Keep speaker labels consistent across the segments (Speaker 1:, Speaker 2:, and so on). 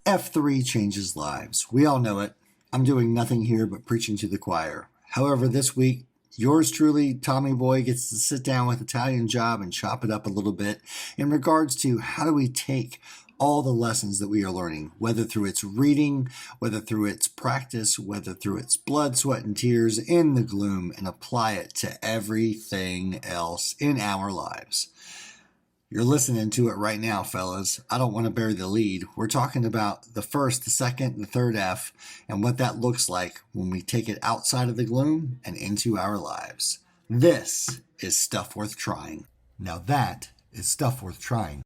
Speaker 1: F3 changes lives. We all know it. I'm doing nothing here but preaching to the choir. However, this week, yours truly, Tommy Boy, gets to sit down with Italian Job and chop it up a little bit in regards to how do we take all the lessons that we are learning, whether through its reading, whether through its practice, whether through its blood, sweat, and tears in the gloom, and apply it to everything else in our lives. You're listening to it right now, fellas. I don't want to bury the lead. We're talking about the first, the second, the third F, and what that looks like when we take it outside of the gloom and into our lives. This is stuff worth trying. Now that is stuff worth trying.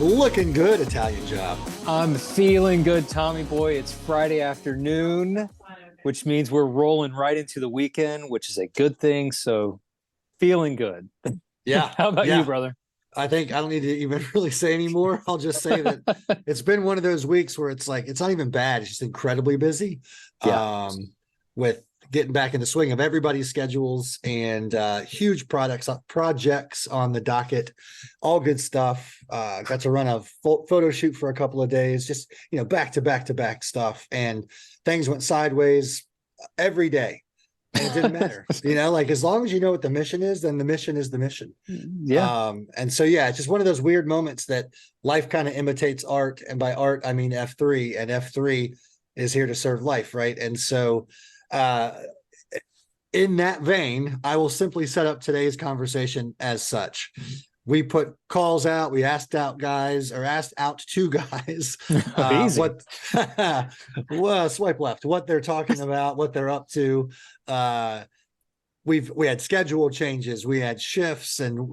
Speaker 1: Looking good, Italian Job.
Speaker 2: I'm feeling good, Tommy Boy. It's Friday afternoon, which means we're rolling right into the weekend, which is a good thing. So feeling good.
Speaker 1: Yeah.
Speaker 2: How about you, brother?
Speaker 1: I think I don't need to even really say anymore. I'll just say that it's been one of those weeks where it's like, it's not even bad. It's just incredibly busy.
Speaker 2: Yeah.
Speaker 1: With getting back in the swing of everybody's schedules and huge projects on the docket, all good stuff. Got to run a photo shoot for a couple of days, just, back to back stuff, and things went sideways every day. And it didn't matter, like as long as you know what the mission is, then the mission is the mission.
Speaker 2: Yeah.
Speaker 1: And so, it's just one of those weird moments that life kind of imitates art. And by art, I mean F3, and F3 is here to serve life. Right. And so, in that vein, I will simply set up today's conversation as such. We put calls out. We asked out two guys what well, swipe left, what they're talking about, what they're up to. We had schedule changes, we had shifts, and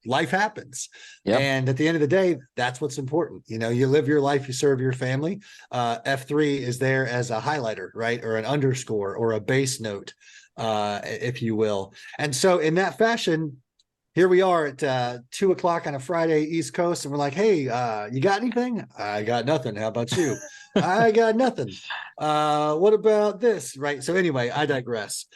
Speaker 1: life happens. Yep. And at the end of the day, that's what's important. You live your life, you serve your family. F3 is there as a highlighter, right? Or an underscore or a base note, if you will. And so in that fashion, here we are at 2:00 on a Friday, East Coast, and we're like, hey, you got anything? I got nothing. How about you? I got nothing. What about this? Right. So anyway, I digress.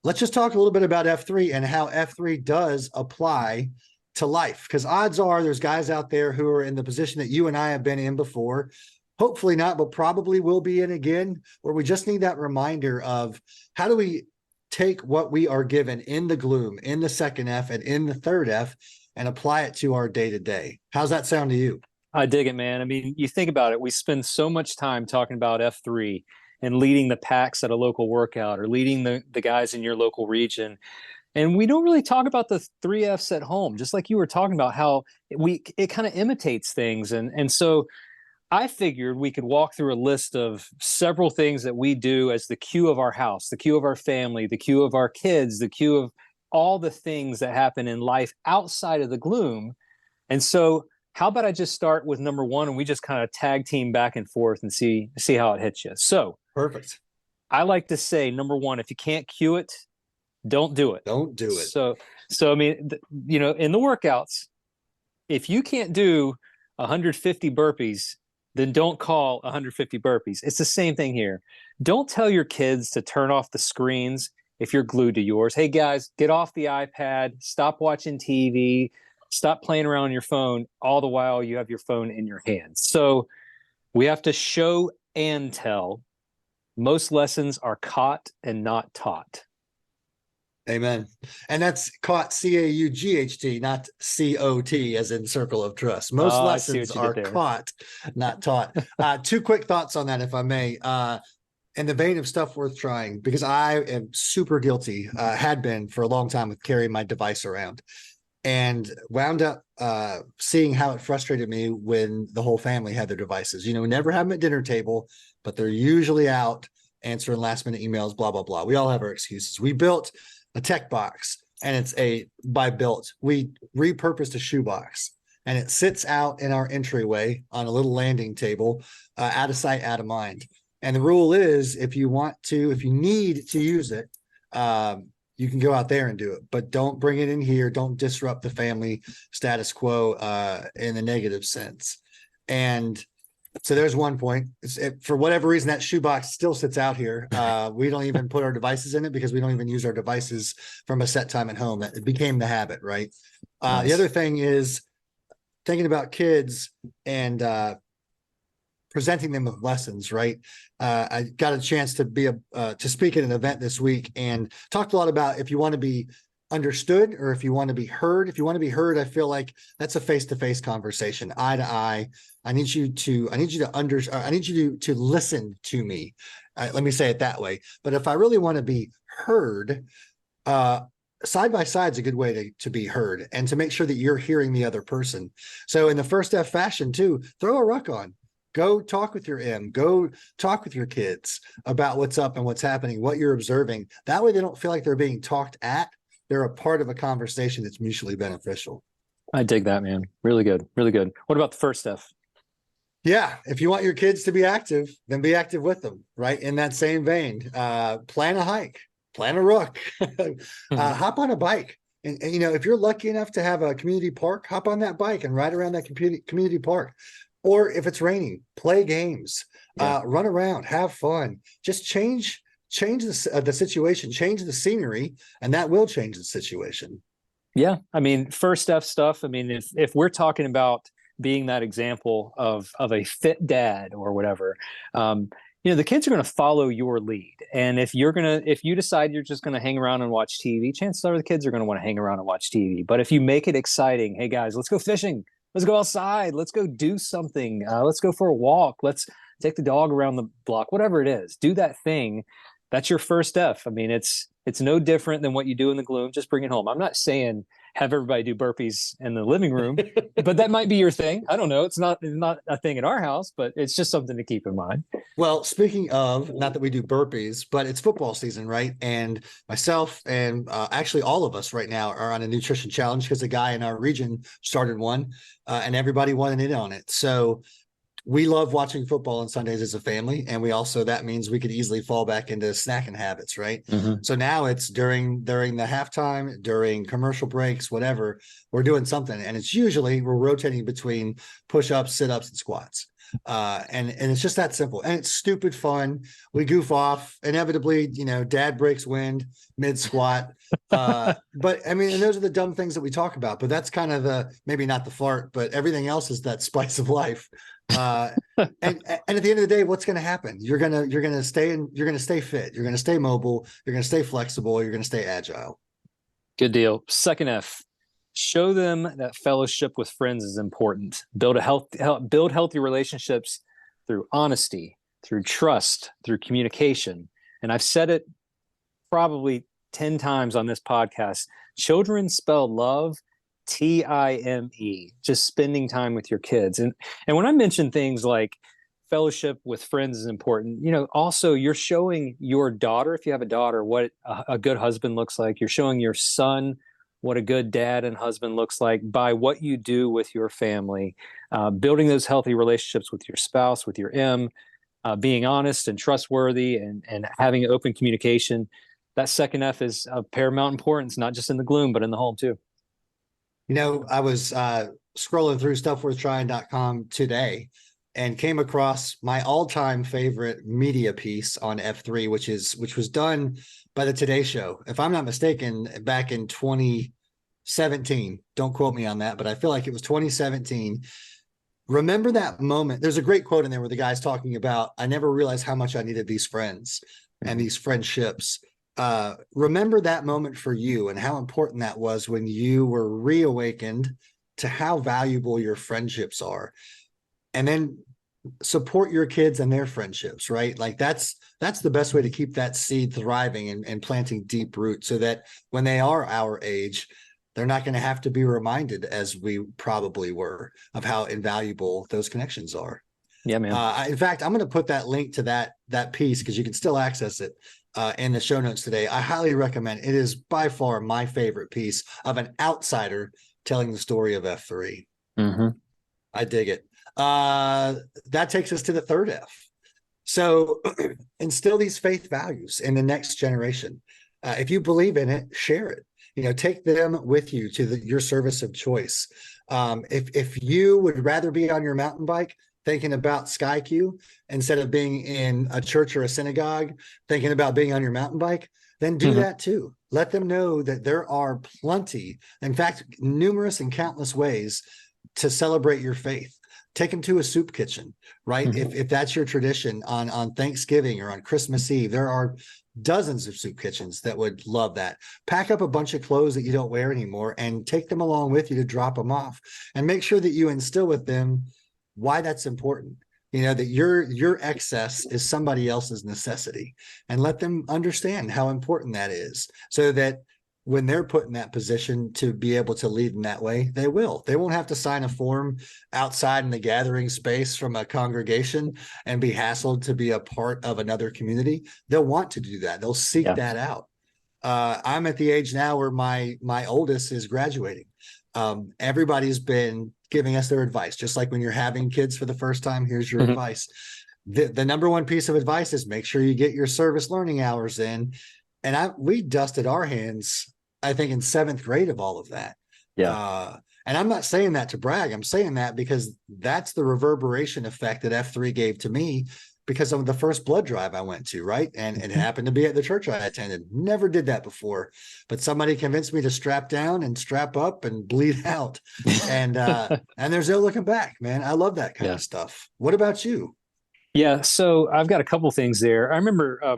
Speaker 1: Let's just talk a little bit about F3 and how F3 does apply to life. Because odds are there's guys out there who are in the position that you and I have been in before. Hopefully not, but probably will be in again, where we just need that reminder of how do we take what we are given in the gloom, in the second F and in the third F, and apply it to our day-to-day. How's that sound to you?
Speaker 2: I dig it, man. I mean, you think about it. We spend so much time talking about F3 and leading the packs at a local workout or leading the guys in your local region. And we don't really talk about the 3Fs at home, just like you were talking about how it kind of imitates things. And so I figured we could walk through a list of several things that we do as the cue of our house, the cue of our family, the cue of our kids, the cue of all the things that happen in life outside of the gloom. And so how about I just start with number one, and we just kind of tag team back and forth and see how it hits you. So
Speaker 1: perfect.
Speaker 2: I like to say, number one, if you can't cue it, don't do it.
Speaker 1: Don't do it.
Speaker 2: So I mean, in the workouts, if you can't do 150 burpees, then don't call 150 burpees. It's the same thing here. Don't tell your kids to turn off the screens if you're glued to yours. Hey guys, get off the iPad, stop watching TV, stop playing around on your phone, all the while you have your phone in your hands. So we have to show and tell. Most lessons are caught and not taught.
Speaker 1: Amen. And that's caught, CAUGHT, not COT, as in circle of trust. Most lessons are caught, not taught. Two quick thoughts on that, if I may. In the vein of stuff worth trying, because I am super guilty, had been for a long time, with carrying my device around, and wound up seeing how it frustrated me when the whole family had their devices. Never have them at dinner table, but they're usually out answering last minute emails, blah, blah, blah. We all have our excuses. We built a tech box, and we repurposed a shoebox, and it sits out in our entryway on a little landing table, out of sight, out of mind. And the rule is, if you need to use it, you can go out there and do it, but don't bring it in here. Don't disrupt the family status quo in a negative sense. And so there's one point. For whatever reason, that shoebox still sits out here. We don't even put our devices in it because we don't even use our devices from a set time at home. It became the habit, right? Nice. The other thing is thinking about kids and presenting them with lessons, right? I got a chance to to speak at an event this week and talked a lot about if you want to be understood or if you want to be heard. If you want to be heard, I feel like that's a face-to-face conversation, eye to eye. I need you to listen to me. Let me say it that way. But if I really want to be heard, side by side is a good way to be heard and to make sure that you're hearing the other person. So in the first F fashion too, throw a ruck on. Go talk with your M. Go talk with your kids about what's up and what's happening, what you're observing. That way they don't feel like they're being talked at. They're a part of a conversation that's mutually beneficial.
Speaker 2: I dig that, man. Really good. Really good. What about the first F?
Speaker 1: Yeah. If you want your kids to be active, then be active with them, right? In that same vein, plan a hike, plan a ruck, hop on a bike. And, you know, if you're lucky enough to have a community park, hop on that bike and ride around that community park. Or if it's raining, play games, run around, have fun, just change the situation, change the scenery, and that will change the situation.
Speaker 2: Yeah. I mean, first F stuff. I mean, if we're talking about being that example of a fit dad or whatever, you know, the kids are going to follow your lead. And if you decide you're just going to hang around and watch TV, chances are the kids are going to want to hang around and watch TV. But if you make it exciting, hey guys, let's go fishing. Let's go outside. Let's go do something. Let's go for a walk. Let's take the dog around the block, whatever it is. Do that thing. That's your first F. I mean, it's no different than what you do in the gloom. Just bring it home. I'm not saying have everybody do burpees in the living room, but that might be your thing. I don't know. It's not a thing in our house, but it's just something to keep in mind.
Speaker 1: Well, speaking of, not that we do burpees, but it's football season, right? And myself and actually all of us right now are on a nutrition challenge because a guy in our region started one and everybody wanted in on it. So we love watching football on Sundays as a family. And that means we could easily fall back into snacking habits, right? Mm-hmm. So now it's during the halftime, during commercial breaks, whatever, we're doing something. And it's usually we're rotating between push-ups, sit-ups, and squats. And it's just that simple. And it's stupid fun. We goof off. Inevitably, you know, dad breaks wind mid-squat. But I mean, and those are the dumb things that we talk about, but that's kind of maybe not the fart, but everything else is that spice of life. And at the end of the day, what's going to happen? You're going to stay fit. You're going to stay mobile. You're going to stay flexible. You're going to stay agile.
Speaker 2: Good deal. Second F, show them that fellowship with friends is important. Build healthy relationships through honesty, through trust, through communication. And I've said it probably 10 times on this podcast. Children spell love Time, just spending time with your kids. And when I mention things like fellowship with friends is important, you know, also you're showing your daughter, if you have a daughter, what a good husband looks like. You're showing your son what a good dad and husband looks like by what you do with your family, building those healthy relationships with your spouse, with your M, being honest and trustworthy and having open communication. That second F is of paramount importance, not just in the gloom, but in the home too.
Speaker 1: You know, I was scrolling through stuffworthtrying.com today and came across my all-time favorite media piece on F3, which was done by the Today Show. If I'm not mistaken, back in 2017, don't quote me on that, but I feel like it was 2017. Remember that moment? There's a great quote in there where the guy's talking about, I never realized how much I needed these friends and these friendships. Remember that moment for you and how important that was when you were reawakened to how valuable your friendships are, and then support your kids and their friendships, right? Like that's the best way to keep that seed thriving and planting deep roots so that when they are our age, they're not going to have to be reminded, as we probably were, of how invaluable those connections are.
Speaker 2: Yeah, man.
Speaker 1: In fact, I'm going to put that link to that piece because you can still access it in the show notes today. I highly recommend. It is by far my favorite piece of an outsider telling the story of F3.
Speaker 2: Mm-hmm.
Speaker 1: I dig it. That takes us to the third F. So instill these faith values in the next generation. If you believe in it, share it. Take them with you to your service of choice. If you would rather be on your mountain bike thinking about SkyQ instead of being in a church or a synagogue thinking about being on your mountain bike, then do that too. Let them know that there are plenty, in fact, numerous and countless ways to celebrate your faith. Take them to a soup kitchen, right? If that's your tradition on Thanksgiving or on Christmas Eve, there are dozens of soup kitchens that would love that. Pack up a bunch of clothes that you don't wear anymore and take them along with you to drop them off, and make sure that you instill with them why that's important. That your excess is somebody else's necessity, and let them understand how important that is, so that when they're put in that position to be able to lead in that way, they won't have to sign a form outside in the gathering space from a congregation and be hassled to be a part of another community. They'll want to do that. They'll seek that out. I'm at the age now where my oldest is graduating. Everybody's been giving us their advice, just like when you're having kids for the first time. Here's your advice. The number one piece of advice is make sure you get your service learning hours in. And we dusted our hands, I think, in 7th grade of all of that. And I'm not saying that to brag. I'm saying that because that's the reverberation effect that F3 gave to me, because of the first blood drive I went to, right? And it happened to be at the church I attended. Never did that before, but somebody convinced me to strap down and strap up and bleed out. And there's no looking back, man. I love that kind of stuff. What about you?
Speaker 2: Yeah, so I've got a couple things there. I remember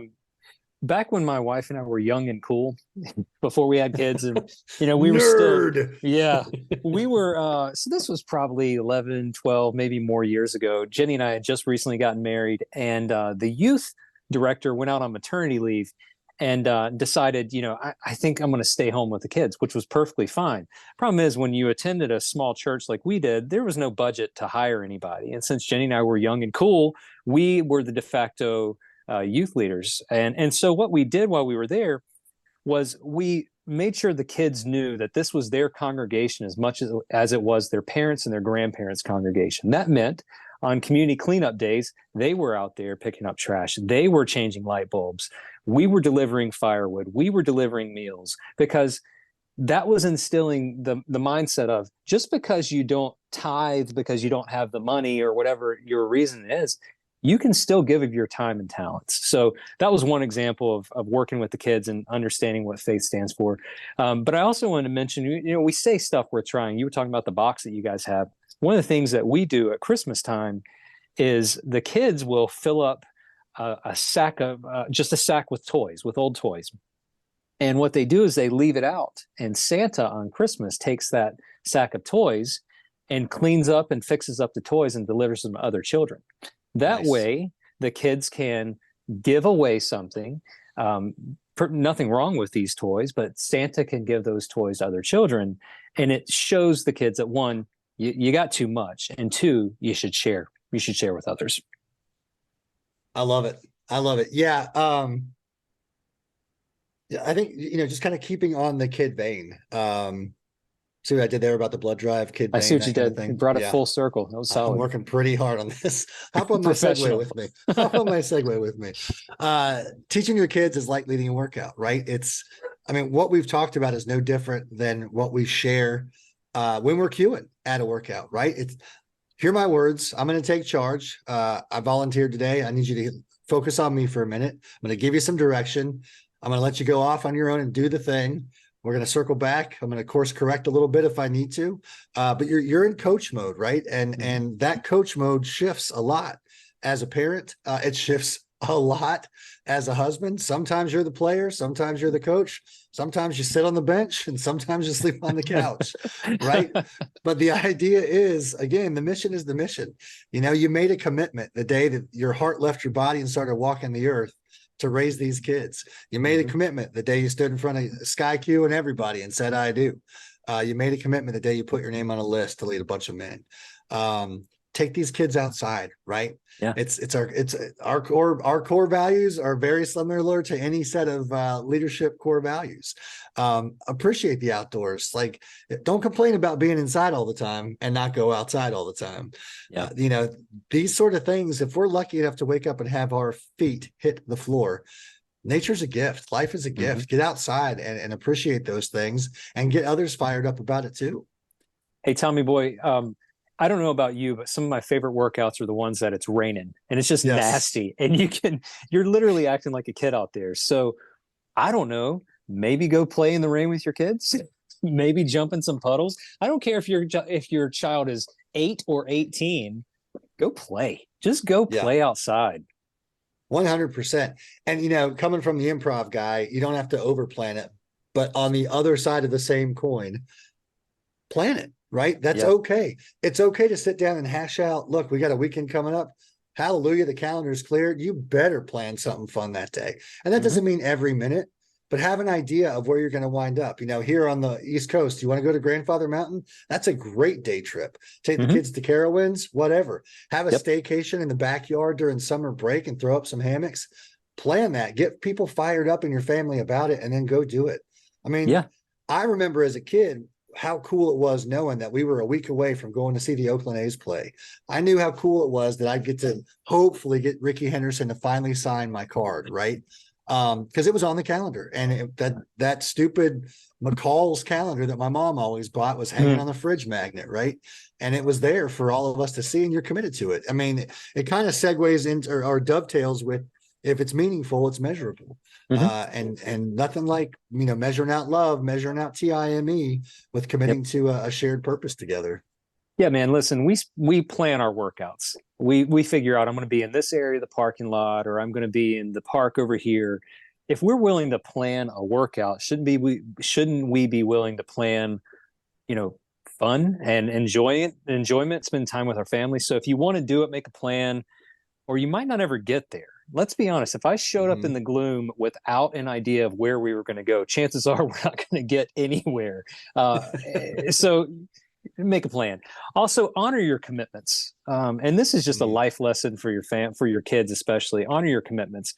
Speaker 2: back when my wife and I were young and cool, before we had kids, and we were so this was probably 11, 12, maybe more years ago. Jenny and I had just recently gotten married, and the youth director went out on maternity leave and decided, I think I'm going to stay home with the kids, which was perfectly fine. Problem is, when you attended a small church like we did, there was no budget to hire anybody. And since Jenny and I were young and cool, we were the de facto youth leaders. And so what we did while we were there was we made sure the kids knew that this was their congregation as much as it was their parents and their grandparents' congregation. That meant on community cleanup days, they were out there picking up trash. They were changing light bulbs. We were delivering firewood. We were delivering meals, because that was instilling the mindset of, just because you don't tithe because you don't have the money or whatever your reason is, you can still give of your time and talents. So that was one example of working with the kids and understanding what faith stands for. But I also wanted to mention, we say stuff we're trying. You were talking about the box that you guys have. One of the things that we do at Christmas time is the kids will fill up a sack with toys, with old toys. And what they do is they leave it out. And Santa on Christmas takes that sack of toys and cleans up and fixes up the toys and delivers them to other children. That way, the kids can give away something. Nothing wrong with these toys, but Santa can give those toys to other children. And it shows the kids that, one, you got too much, and two, you should share. You should share with others.
Speaker 1: I love it. Yeah. I think, just kind of keeping on the kid vein. See what I did there about the blood drive, kid vein?
Speaker 2: I see what you did. You brought it full circle. That was solid.
Speaker 1: I'm working pretty hard on this. Hop on my segue with me. Teaching your kids is like leading a workout, right? What we've talked about is no different than what we share when we're queuing at a workout, right? Hear my words. I'm going to take charge. I volunteered today. I need you to focus on me for a minute. I'm going to give you some direction. I'm going to let you go off on your own and do the thing. We're going to circle back. I'm going to course correct a little bit if I need to, but you're in coach mode, right? And that coach mode shifts a lot as a parent. It shifts a lot as a husband. Sometimes you're the player, sometimes you're the coach, sometimes you sit on the bench, and sometimes you sleep on the couch, right? But the idea is, again, the mission is the mission. You made a commitment the day that your heart left your body and started walking the earth to raise these kids. You made a commitment the day you stood in front of SkyQ and everybody and said, I do. You made a commitment the day you put your name on a list to lead a bunch of men. Take these kids outside, right?
Speaker 2: Yeah.
Speaker 1: Our core values are very similar to any set of leadership core values. Appreciate the outdoors. Like, don't complain about being inside all the time and not go outside all the time.
Speaker 2: Yeah.
Speaker 1: These sort of things, if we're lucky enough to wake up and have our feet hit the floor, nature's a gift. Life is a
Speaker 2: Mm-hmm.
Speaker 1: gift. Get outside and appreciate those things and get others fired up about it too.
Speaker 2: Hey, Tommy boy, I don't know about you, but some of my favorite workouts are the ones that it's raining and it's just
Speaker 1: Yes.
Speaker 2: nasty. And you're literally acting like a kid out there. So I don't know, maybe go play in the rain with your kids, maybe jump in some puddles. I don't care if your child is 8 or 18, go play. Just go
Speaker 1: Yeah.
Speaker 2: play outside.
Speaker 1: 100%. And, coming from the improv guy, you don't have to overplan it. But on the other side of the same coin, plan it, right? That's okay. It's okay to sit down and hash out, look, we got a weekend coming up. Hallelujah, the calendar's cleared. You better plan something fun that day. And that doesn't mean every minute, but have an idea of where you're going to wind up. Here on the East Coast, you want to go to Grandfather Mountain? That's a great day trip. Take the kids to Carowinds, whatever. Have a staycation in the backyard during summer break and throw up some hammocks. Plan that. Get people fired up in your family about it and then go do it. I mean, I remember as a kid how cool it was knowing that we were a week away from going to see the Oakland A's play. I knew how cool it was that I'd get to hopefully get Ricky Henderson to finally sign my card, right? Because it was on the calendar, and that stupid McCall's calendar that my mom always bought was hanging on the fridge magnet, right? And it was there for all of us to see, and you're committed to it. I mean, it kind of segues into or dovetails with, if it's meaningful, it's measurable. And nothing like, measuring out love, measuring out TIME with committing to a shared purpose together.
Speaker 2: Yeah, man, listen, we plan our workouts. We figure out I'm going to be in this area of the parking lot, or I'm going to be in the park over here. If we're willing to plan a workout, shouldn't we be willing to plan, fun and enjoyment, spend time with our family? So if you want to do it, make a plan, or you might not ever get there. Let's be honest. If I showed up in the gloom without an idea of where we were going to go, chances are we're not going to get anywhere. So make a plan. Also, honor your commitments. And this is just a life lesson for your kids, especially. Honor your commitments.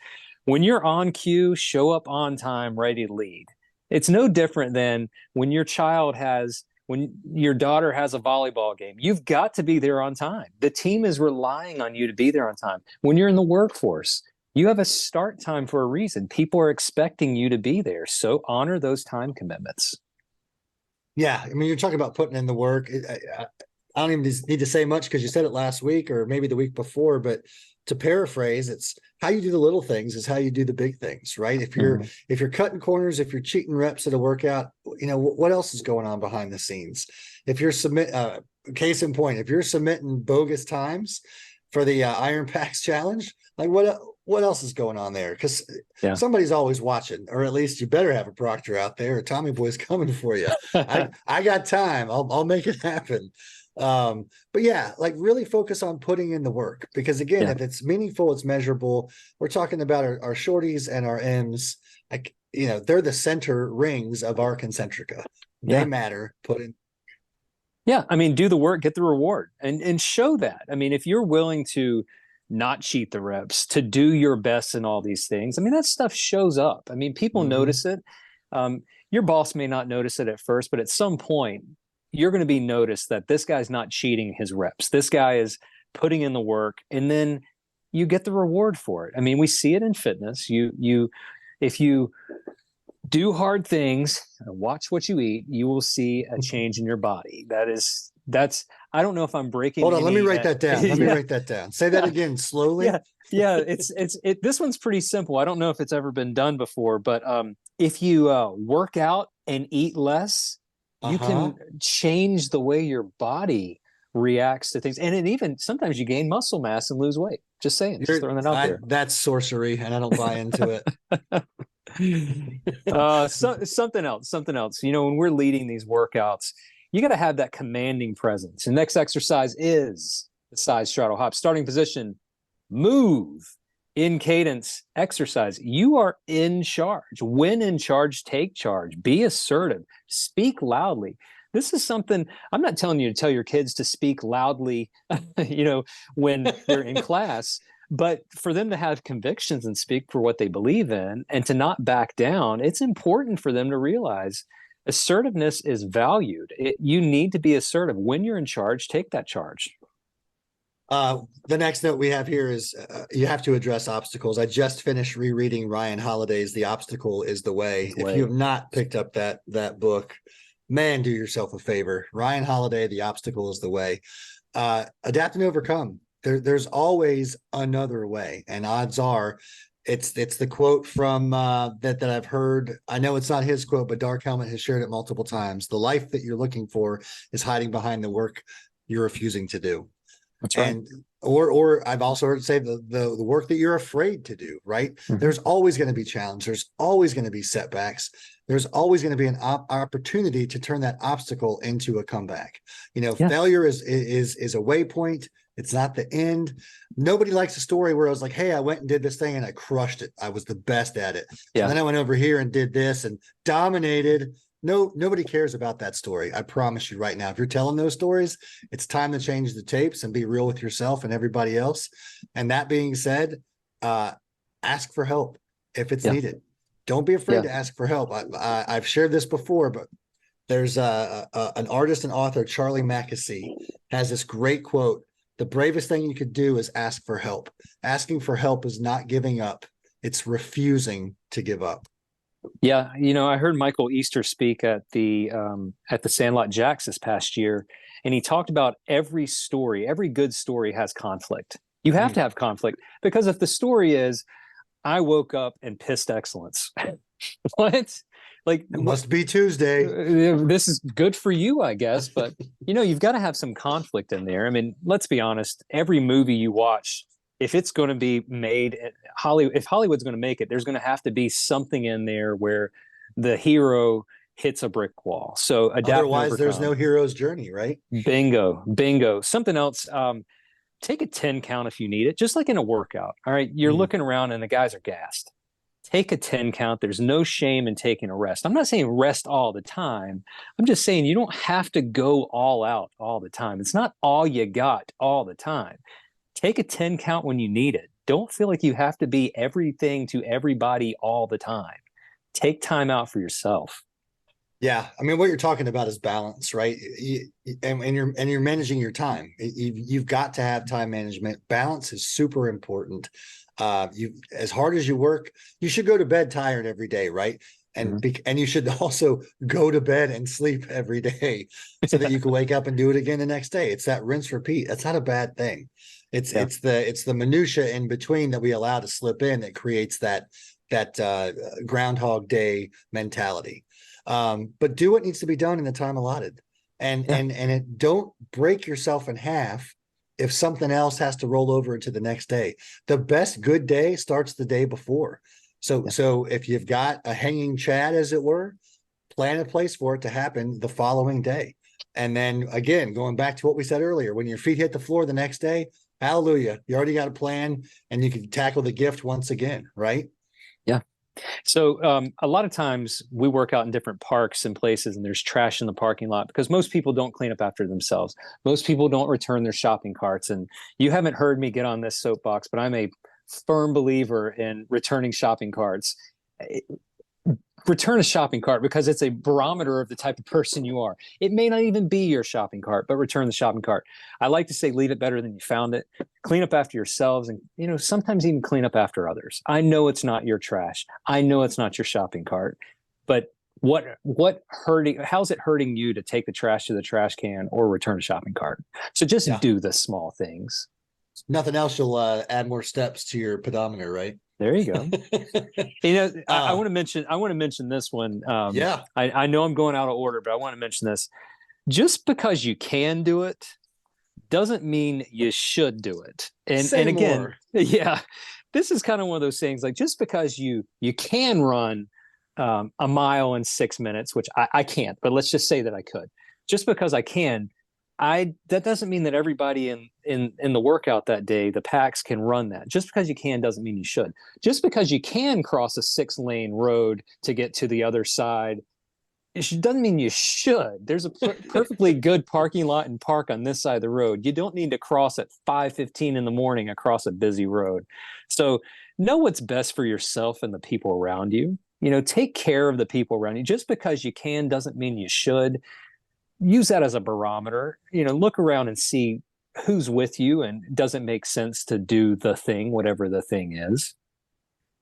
Speaker 2: When you're on cue, show up on time, ready to lead. It's no different than when your daughter has a volleyball game. You've got to be there on time. The team is relying on you to be there on time. When you're in the workforce, you have a start time for a reason. People are expecting you to be there. So honor those time commitments.
Speaker 1: Yeah. I mean, you're talking about putting in the work. I don't even need to say much because you said it last week or maybe the week before, but to paraphrase, it's how you do the little things is how you do the big things, right? If you're cutting corners, if you're cheating reps at a workout, what else is going on behind the scenes? If you're case in point, if you're submitting bogus times for the Iron Packs challenge, like what else is going on there? Because somebody's always watching, or at least you better have a proctor out there. Tommy Boy's coming for you. I got time. I'll make it happen. But yeah, like really focus on putting in the work, because again, if it's meaningful, it's measurable. We're talking about our shorties and our M's, like, they're the center rings of our Concentrica. They matter. Put in.
Speaker 2: Yeah. I mean, do the work, get the reward, and show that. I mean, if you're willing to not cheat the reps, to do your best in all these things, I mean, that stuff shows up. I mean, people notice it. Your boss may not notice it at first, but at some point, you're going to be noticed that this guy's not cheating his reps. This guy is putting in the work, and then you get the reward for it. I mean, we see it in fitness. If you do hard things, watch what you eat, you will see a change in your body. That's, I don't know if I'm breaking.
Speaker 1: Hold on. Let me write that down. Let me write that down. Say that again slowly.
Speaker 2: Yeah. This one's pretty simple. I don't know if it's ever been done before, but if you work out and eat less, you can change the way your body reacts to things. And it even, sometimes you gain muscle mass and lose weight. Just saying, just throwing that out there.
Speaker 1: That's sorcery, and I don't buy into
Speaker 2: it. Something else. When we're leading these workouts, you got to have that commanding presence. The next exercise is the side straddle hop. Starting position, move. In cadence, exercise. You are in charge. When in charge, take charge. Be assertive. Speak loudly. This is something, I'm not telling you to tell your kids to speak loudly, when they're in class, but for them to have convictions and speak for what they believe in and to not back down. It's important for them to realize assertiveness is valued. You need to be assertive. When you're in charge, take that charge.
Speaker 1: The next note we have here is you have to address obstacles. I just finished rereading Ryan Holiday's The Obstacle is the Way. If you have not picked up that book, man, do yourself a favor. Ryan Holiday, The Obstacle is the Way. Adapt and overcome. There's always another way, and odds are it's the quote from that I've heard. I know it's not his quote, but Dark Helmet has shared it multiple times. The life that you're looking for is hiding behind the work you're refusing to do.
Speaker 2: That's right.
Speaker 1: And or I've also heard it say the work that you're afraid to do, right? Mm-hmm. There's always going to be challenge. There's always going to be setbacks. There's always going to be an opportunity to turn that obstacle into a comeback. Failure is a waypoint. It's not the end. Nobody likes a story where I was like, hey, I went and did this thing and I crushed it. I was the best at it. Yeah. And then I went over here and did this and dominated. No, nobody cares about that story. I promise you right now, if you're telling those stories, it's time to change the tapes and be real with yourself and everybody else. And that being said, ask for help if it's needed. Don't be afraid to ask for help. I've shared this before, but there's an artist and author, Charlie Mackesy, has this great quote. The bravest thing you could do is ask for help. Asking for help is not giving up. It's refusing to give up.
Speaker 2: Yeah, I heard Michael Easter speak at the Sandlot Jacks this past year, and he talked about every good story has conflict. You have to have conflict, because if the story is, I woke up and pissed excellence, what? Like,
Speaker 1: it must be Tuesday.
Speaker 2: This is good for you, I guess, but you've got to have some conflict in there. I mean, let's be honest. Every movie you watch, if it's going to be made, if Hollywood's going to make it, there's going to have to be something in there where the hero hits a brick wall. So
Speaker 1: otherwise, there's no hero's journey, right?
Speaker 2: Bingo. Something else. Take a 10 count if you need it, just like in a workout. All right, you're looking around and the guys are gassed. Take a 10 count. There's no shame in taking a rest. I'm not saying rest all the time. I'm just saying you don't have to go all out all the time. It's not all you got all the time. Take a 10 count when you need it. Don't feel like you have to be everything to everybody all the time. Take time out for yourself.
Speaker 1: Yeah, I mean, what you're talking about is balance, right? And you're managing your time. You've got to have time management. Balance is super important. As hard as you work, you should go to bed tired every day, right? And and you should also go to bed and sleep every day so that you can wake up and do it again the next day. It's that rinse repeat. That's not a bad thing. It's the minutia in between that we allow to slip in that creates that Groundhog Day mentality. But do what needs to be done in the time allotted, and don't break yourself in half if something else has to roll over into the next day. The best good day starts the day before. So if you've got a hanging chad, as it were, plan a place for it to happen the following day. And then again, going back to what we said earlier, when your feet hit the floor the next day, hallelujah, you already got a plan and you can tackle the gift once again, right?
Speaker 2: Yeah. So a lot of times we work out in different parks and places and there's trash in the parking lot because most people don't clean up after themselves. Most people don't return their shopping carts. And you haven't heard me get on this soapbox, but I'm a firm believer in returning shopping carts. Return a shopping cart because it's a barometer of the type of person you are. It may not even be your shopping cart, but return the shopping cart. I like to say leave it better than you found it. Clean up after yourselves and, sometimes even clean up after others. I know it's not your trash. I know it's not your shopping cart, but how's it hurting you to take the trash to the trash can or return a shopping cart? So just do the small things.
Speaker 1: Nothing else, you'll add more steps to your pedometer, right?
Speaker 2: There you go. I want to mention this one. I know I'm going out of order, but I want to mention this. Just because you can do it doesn't mean you should do it. And again, this is kind of one of those things, like just because you can run a mile in 6 minutes, which I can't, but let's just say that I could. Just because I can, that doesn't mean that everybody in the workout that day, the packs, can run that. Just because you can doesn't mean you should. Just because you can cross a 6-lane road to get to the other side, it doesn't mean you should. There's a perfectly good parking lot and park on this side of the road. You don't need to cross at 5:15 in the morning across a busy road. So know what's best for yourself and the people around you. Take care of the people around you. Just because you can doesn't mean you should. Use that as a barometer. Look around and see who's with you, and does it make sense to do the thing, whatever the thing is.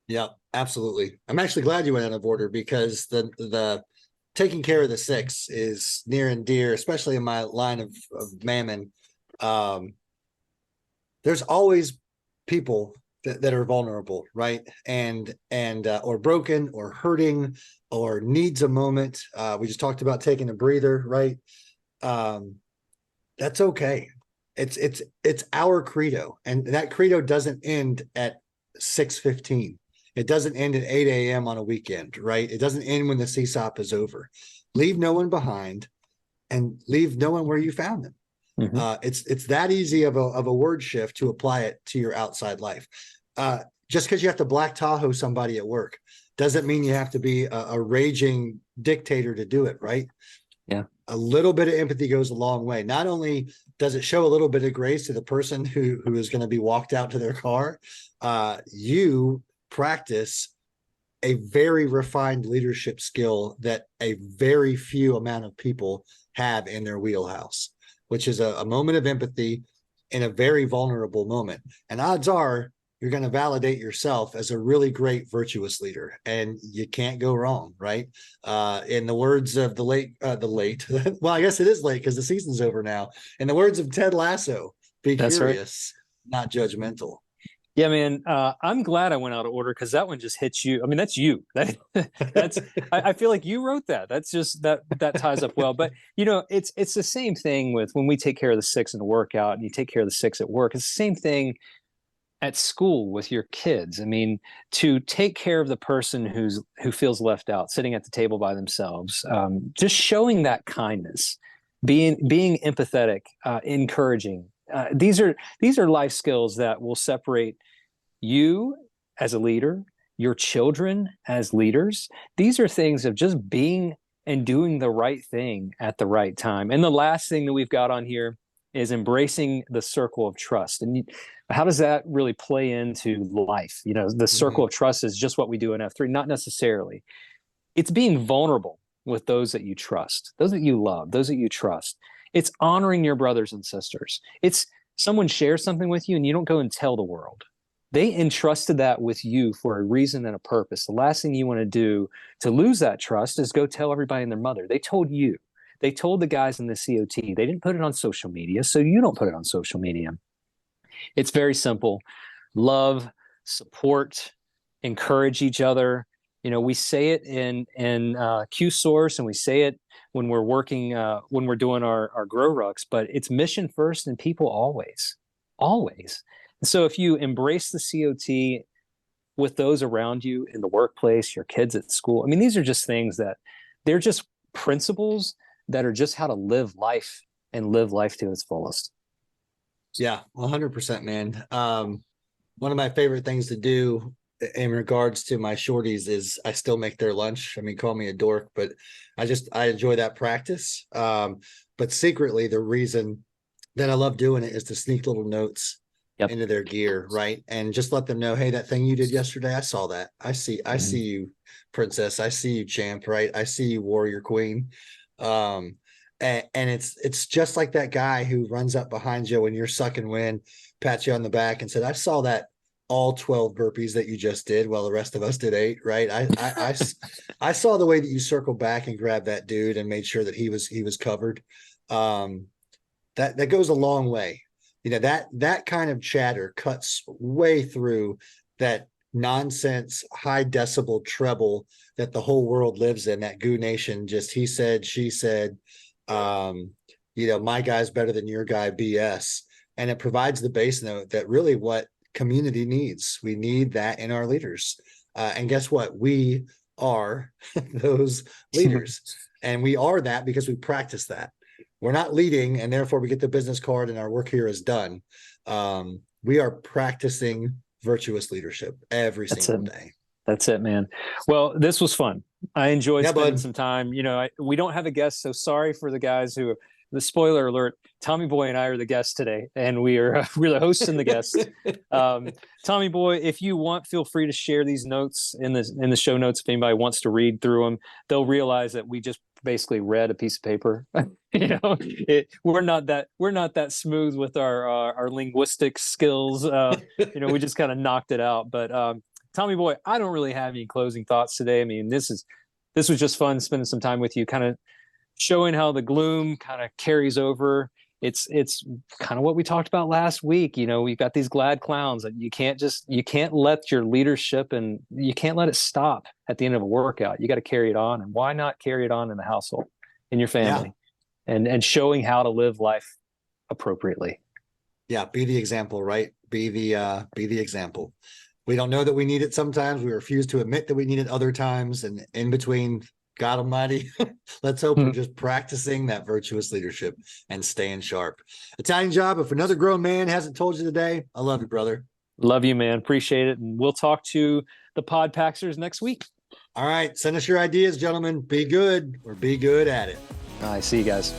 Speaker 1: Yeah, absolutely. I'm actually glad you went out of order, because the taking care of the six is near and dear, especially in my line of mammon. There's always people that are vulnerable, right? And or broken or hurting or needs a moment. We just talked about taking a breather, right? That's okay. It's our credo, and that credo doesn't end at 6:15. It doesn't end at 8 a.m. on a weekend, right? It doesn't end when the CSOP is over. Leave no one behind, and leave no one where you found them. Mm-hmm. It's that easy of a word shift to apply it to your outside life. Just because you have to Black Tahoe somebody at work doesn't mean you have to be a raging dictator to do it, right?
Speaker 2: Yeah.
Speaker 1: A little bit of empathy goes a long way. Not only does it show a little bit of grace to the person who is going to be walked out to their car, you practice a very refined leadership skill that a very few amount of people have in their wheelhouse, which is a moment of empathy in a very vulnerable moment. And odds are you're going to validate yourself as a really great, virtuous leader, and you can't go wrong, right? In the words of the late, well, I guess it is late because the season's over now. In the words of Ted Lasso, be
Speaker 2: That's
Speaker 1: curious, right. Not judgmental.
Speaker 2: Yeah, man. I'm glad I went out of order, because that one just hits you. I mean, that's you. That's. I feel like you wrote that. That's just that ties up well. But it's the same thing with when we take care of the six in a workout, and you take care of the six at work. It's the same thing at school with your kids. I mean, to take care of the person who feels left out, sitting at the table by themselves, just showing that kindness, being empathetic, encouraging. These are life skills that will separate you as a leader, your children as leaders. These are things of just being and doing the right thing at the right time. And the last thing that we've got on here is embracing the circle of trust. And how does that really play into life? The circle of trust is just what we do in F3, not necessarily. It's being vulnerable with those that you trust, those that you love, those that you trust. It's honoring your brothers and sisters. It's someone shares something with you and you don't go and tell the world. They entrusted that with you for a reason and a purpose. The last thing you want to do to lose that trust is go tell everybody and their mother. They told you. They told the guys in the COT. They didn't put it on social media, so you don't put it on social media. It's very simple. Love, support, encourage each other. We say it in Q Source, and we say it when we're working, when we're doing our grow rucks, but it's mission first and people always, always. And so if you embrace the COT with those around you in the workplace, your kids at school, I mean, these are just things that they're just principles that are just how to live life and live life to its fullest.
Speaker 1: Yeah, 100%, man. One of my favorite things to do in regards to my shorties is I still make their lunch. I mean, call me a dork, but I enjoy that practice. But secretly, the reason that I love doing it is to sneak little notes into their gear, right? And just let them know, hey, that thing you did yesterday, I saw that. I see you, princess. I see you, champ, right? I see you, warrior queen. And it's just like that guy who runs up behind you when you're sucking wind, pats you on the back and said, I saw that all 12 burpees that you just did while the rest of us did 8, right? I saw the way that you circled back and grabbed that dude and made sure that he was covered. That goes a long way. That kind of chatter cuts way through that nonsense, high decibel treble that the whole world lives in, that goo nation, just he said, she said, my guy's better than your guy BS. And it provides the base note that really what community needs. We need that in our leaders. And guess what? We are those leaders. And we are that because we practice that. We're not leading and therefore we get the business card and our work here is done. We are practicing virtuous leadership every single day.
Speaker 2: That's it, man. Well, this was fun. I enjoyed spending some time. We don't have a guest, so sorry for the guys who. The spoiler alert: Tommy Boy and I are the guests today, and we're the hosts and the guests. Tommy Boy, if you want, feel free to share these notes in the show notes. If anybody wants to read through them, they'll realize that we just basically read a piece of paper. We're not that smooth with our linguistic skills. We just kind of knocked it out. But Tommy boy, I don't really have any closing thoughts today. I mean, this was just fun spending some time with you, kind of showing how the gloom kind of carries over. It's kind of what we talked about last week. We've got these glad clowns that you can't let your leadership, and you can't let it stop at the end of a workout. You got to carry it on. And why not carry it on in the household, in your family, and showing how to live life appropriately.
Speaker 1: Yeah. Be the example, right? Be the example. We don't know that we need it sometimes. We refuse to admit that we need it other times. And in between, God Almighty, let's hope we're just practicing that virtuous leadership and staying sharp. Italian Job, if another grown man hasn't told you today, I love you, brother.
Speaker 2: Love you, man. Appreciate it. And we'll talk to the Pod Paxers next week.
Speaker 1: All right. Send us your ideas, gentlemen. Be good or be good at it.
Speaker 2: All right. See you guys.